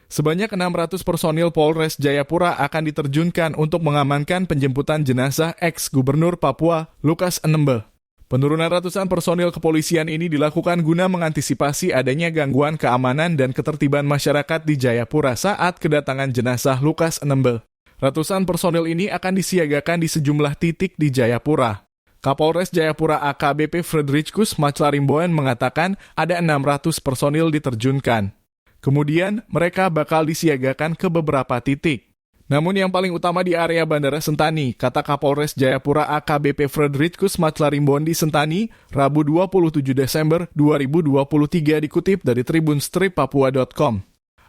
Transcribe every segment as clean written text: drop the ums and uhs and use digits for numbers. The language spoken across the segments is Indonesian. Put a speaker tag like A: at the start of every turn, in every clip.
A: Sebanyak 600 personil Polres Jayapura akan diterjunkan untuk mengamankan penjemputan jenazah ex-Gubernur Papua Lukas Nmb. Penurunan ratusan personil kepolisian ini dilakukan guna mengantisipasi adanya gangguan keamanan dan ketertiban masyarakat di Jayapura saat kedatangan jenazah Lukas Nmb. Ratusan personil ini akan disiagakan di sejumlah titik di Jayapura. Kapolres Jayapura AKBP Frederikus Maclarimboen mengatakan ada 600 personil diterjunkan. Kemudian, mereka bakal disiagakan ke beberapa titik. Namun yang paling utama di area Bandara Sentani, kata Kapolres Jayapura AKBP Frederikus Maclarimboen di Sentani, Rabu 27 Desember 2023 dikutip dari tribunstripapua.com.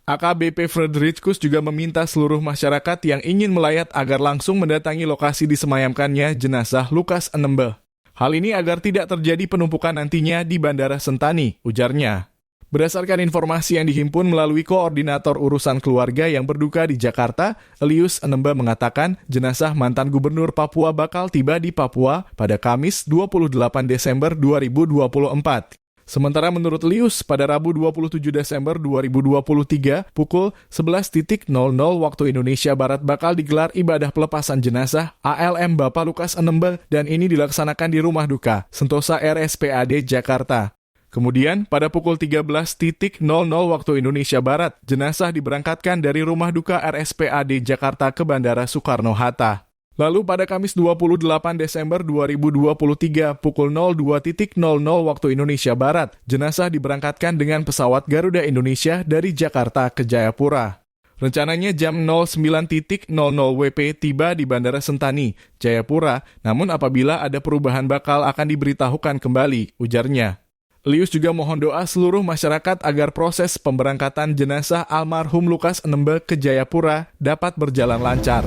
A: AKBP Frederikus juga meminta seluruh masyarakat yang ingin melayat agar langsung mendatangi lokasi disemayamkannya jenazah Lukas Nmb. Hal ini agar tidak terjadi penumpukan nantinya di Bandara Sentani, ujarnya. Berdasarkan informasi yang dihimpun melalui Koordinator Urusan Keluarga yang berduka di Jakarta, Elius Nmb mengatakan jenazah mantan Gubernur Papua bakal tiba di Papua pada Kamis 28 Desember 2024. Sementara menurut Elius, pada Rabu 27 Desember 2023, pukul 11.00 waktu Indonesia Barat bakal digelar ibadah pelepasan jenazah ALM Bapak Lukas Nmb dan ini dilaksanakan di Rumah Duka Sentosa RSPAD Jakarta. Kemudian, pada pukul 13.00 waktu Indonesia Barat, jenazah diberangkatkan dari Rumah Duka RSPAD Jakarta ke Bandara Soekarno-Hatta. Lalu pada Kamis 28 Desember 2023, pukul 02.00 waktu Indonesia Barat, jenazah diberangkatkan dengan pesawat Garuda Indonesia dari Jakarta ke Jayapura. Rencananya jam 09.00 WP tiba di Bandara Sentani, Jayapura, namun apabila ada perubahan bakal akan diberitahukan kembali, ujarnya. Elius juga mohon doa seluruh masyarakat agar proses pemberangkatan jenazah almarhum Lukas Nmb ke Jayapura dapat berjalan lancar.